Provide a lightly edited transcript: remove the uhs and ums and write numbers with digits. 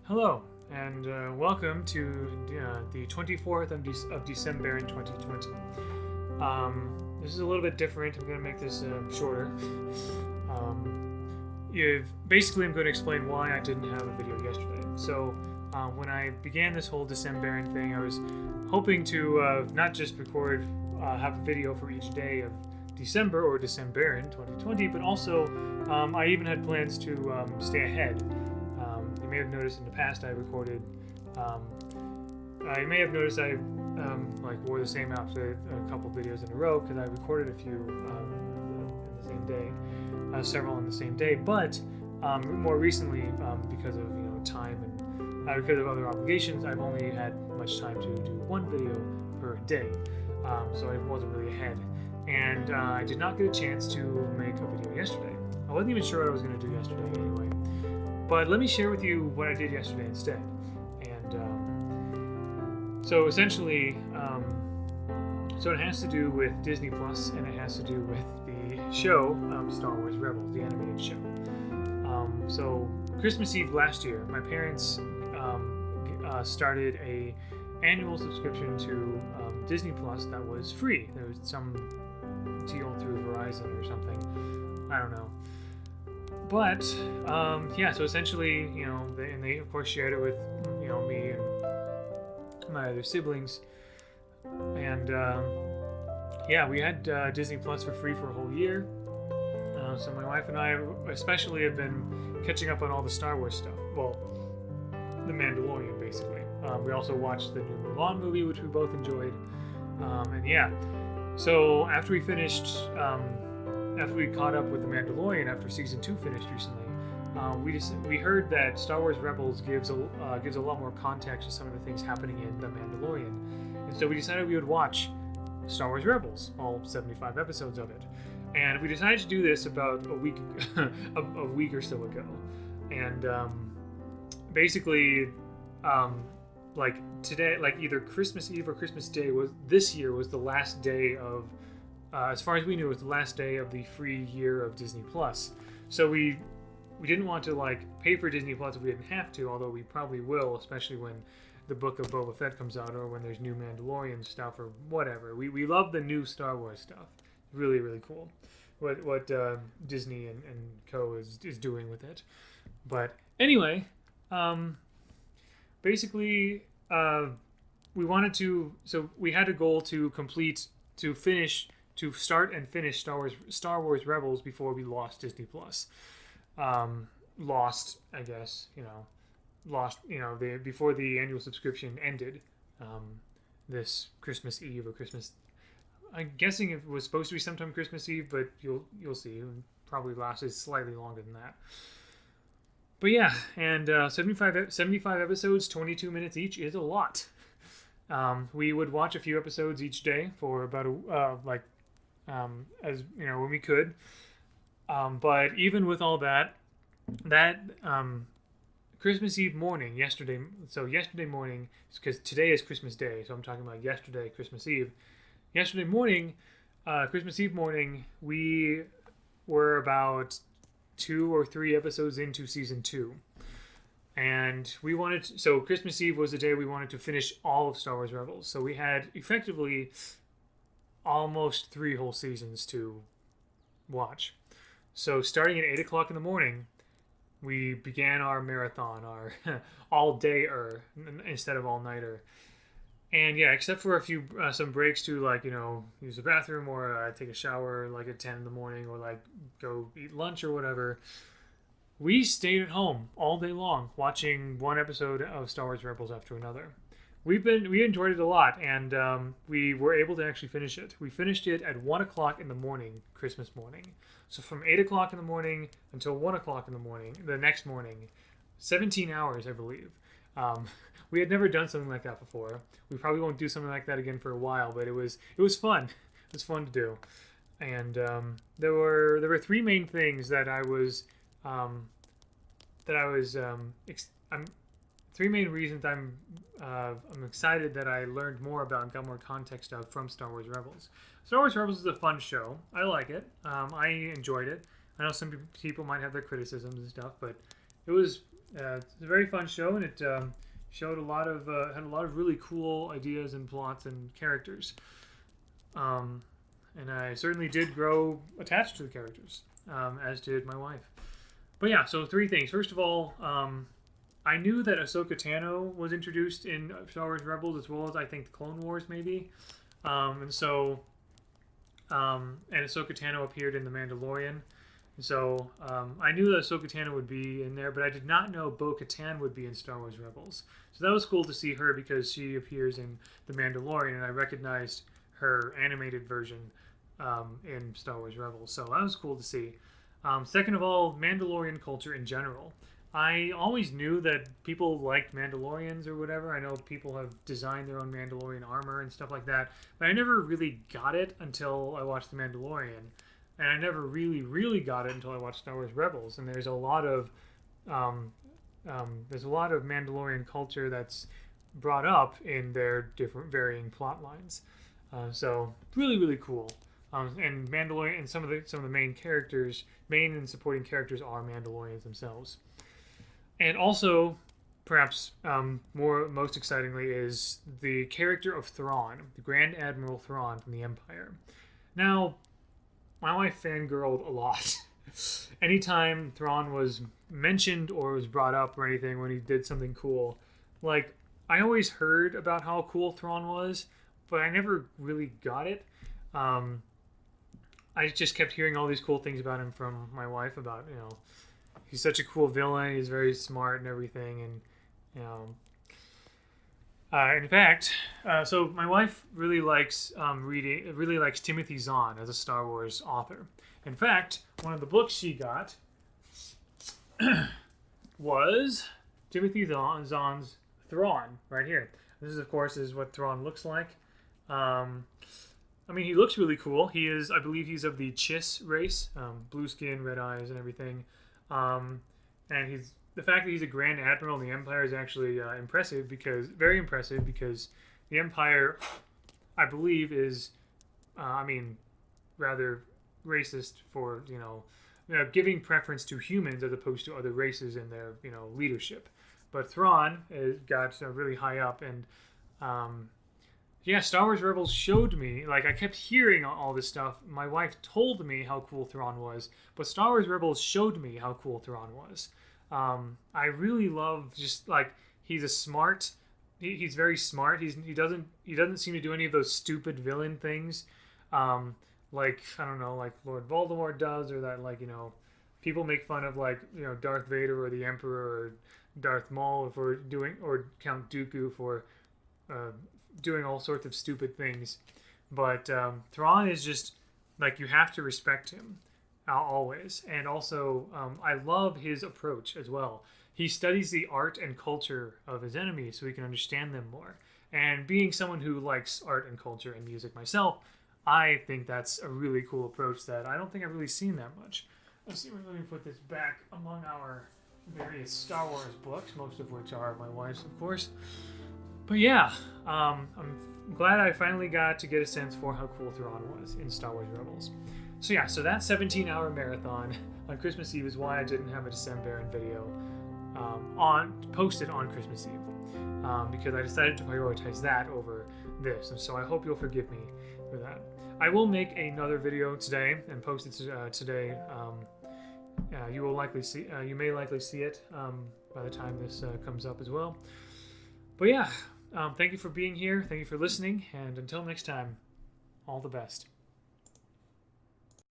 Hello, and welcome to the 24th of Decem-Baron 2020. This is a little bit different. I'm going to make this shorter. Basically, I'm going to explain why I didn't have a video yesterday. So, when I began this whole Decem-Baron thing, I was hoping to not just have a video for each day of December or Decem-Baron 2020, but also I even had plans to stay ahead. You may have noticed in the past I recorded. I may have noticed I wore the same outfit a couple videos in a row because I recorded a few in the same day, several in the same day. But more recently, because of time and because of other obligations, I've only had much time to do one video per day, so I wasn't really ahead. And I did not get a chance to make a video yesterday. I wasn't even sure what I was going to do yesterday anyway. But let me share with you what I did yesterday instead. And so essentially, so it has to do with Disney Plus, and it has to do with the show Star Wars Rebels, the animated show. So Christmas Eve last year, my parents started a annual subscription to Disney Plus that was free. There was some deal through Verizon or something. I don't know. But so essentially, they of course shared it with me and my other siblings, and we had Disney Plus for free for a whole year. So my wife and I especially have been catching up on all the Star Wars stuff. Well, The Mandalorian, basically. We also watched the new Mulan movie, which we both enjoyed, So after we finished. After we caught up with The Mandalorian, after season 2 finished recently, we heard that Star Wars Rebels gives a lot more context to some of the things happening in The Mandalorian, and so we decided we would watch Star Wars Rebels, all 75 episodes of it. And we decided to do this about a week or so ago, and basically, today, either Christmas Eve or Christmas Day was the last day of. As far as we knew, it was the last day of the free year of Disney Plus. So we didn't want to pay for Disney Plus if we didn't have to, although we probably will, especially when the Book of Boba Fett comes out or when there's new Mandalorian stuff or whatever. We love the new Star Wars stuff. Really, really cool. What Disney and Co. is doing with it. But anyway, basically, we wanted to. So we had a goal to start and finish Star Wars Rebels before we lost Disney Plus. Lost, I guess, before the annual subscription ended this Christmas Eve or Christmas. I'm guessing it was supposed to be sometime Christmas Eve, but you'll see. It probably lasted slightly longer than that. But yeah, and 75 episodes, 22 minutes each is a lot. We would watch a few episodes each day for about as when we could, but even with all that Christmas Eve morning yesterday morning, because today is Christmas Day, so I'm talking about yesterday, Christmas Eve. Yesterday morning, Christmas Eve morning, we were about 2 or 3 episodes into season 2, and so Christmas Eve was the day we wanted to finish all of Star Wars Rebels. So we had effectively almost 3 whole seasons to watch. So starting at 8 o'clock in the morning, we began our marathon, our all-day-er instead of all-nighter. And yeah, except for some breaks to use the bathroom or take a shower at 10 in the morning or go eat lunch or whatever, we stayed at home all day long watching one episode of Star Wars Rebels after another. We enjoyed it a lot, and we were able to actually finish it. We finished it at 1 o'clock in the morning, Christmas morning. So from 8 o'clock in the morning until 1 o'clock in the morning, the next morning, 17 hours, I believe. We had never done something like that before. We probably won't do something like that again for a while, but it was fun. It was fun to do. And there were 3 main things that three main reasons I'm excited that I learned more about and got more context of from Star Wars Rebels. Star Wars Rebels is a fun show. I like it. I enjoyed it. I know some people might have their criticisms and stuff, but it was it's a very fun show, and it showed a lot of had a lot of really cool ideas and plots and characters. And I certainly did grow attached to the characters, as did my wife. But yeah, so three things. First of all, I knew that Ahsoka Tano was introduced in Star Wars Rebels, as well as I think the Clone Wars maybe. And Ahsoka Tano appeared in The Mandalorian. And so I knew that Ahsoka Tano would be in there, but I did not know Bo-Katan would be in Star Wars Rebels. So that was cool to see her because she appears in The Mandalorian, and I recognized her animated version in Star Wars Rebels. So that was cool to see. Second of all, Mandalorian culture in general. I always knew that people liked Mandalorians or whatever. I know people have designed their own Mandalorian armor and stuff like that, but I never really got it until I watched The Mandalorian. And I never really got it until I watched Star Wars Rebels. And there's a lot of Mandalorian culture that's brought up in their different varying plot lines. So really cool. And Mandalorian and some of the main and supporting characters are Mandalorians themselves. And also, perhaps most excitingly, is the character of Thrawn, the Grand Admiral Thrawn from the Empire. Now, my wife fangirled a lot. Anytime Thrawn was mentioned or was brought up or anything when he did something cool, like, I always heard about how cool Thrawn was, but I never really got it. I just kept hearing all these cool things about him from my wife about, he's such a cool villain, he's very smart and everything, and, in fact, so my wife really likes Timothy Zahn as a Star Wars author. In fact, one of the books she got was Timothy Zahn's Thrawn, right here. This is, of course, what Thrawn looks like. He looks really cool. I believe he's of the Chiss race, blue skin, red eyes, and everything. And the fact that he's a Grand Admiral in the Empire is actually very impressive, because the Empire, I believe, is, rather racist for, giving preference to humans as opposed to other races in their, leadership. But Thrawn got really high up, and Star Wars Rebels showed me, I kept hearing all this stuff. My wife told me how cool Thrawn was, but Star Wars Rebels showed me how cool Thrawn was. I really love he's a smart. He's very smart. He doesn't seem to do any of those stupid villain things, like Lord Voldemort does, or that people make fun of Darth Vader or the Emperor or Darth Maul or Count Dooku for doing all sorts of stupid things. But Thrawn is just you have to respect him always. And also, I love his approach as well. He studies the art and culture of his enemies so he can understand them more. And being someone who likes art and culture and music myself, I think that's a really cool approach that I don't think I've really seen that much. Let's see, let me put this back among our various Star Wars books, most of which are my wife's, of course. But yeah, I'm glad I finally got to get a sense for how cool Thrawn was in Star Wars Rebels. So yeah, that 17-hour marathon on Christmas Eve is why I didn't have a Decem-Baron video posted on Christmas Eve, because I decided to prioritize that over this, and so I hope you'll forgive me for that. I will make another video today and post it today. You may likely see it by the time this comes up as well. But yeah, thank you for being here. Thank you for listening, and until next time, all the best.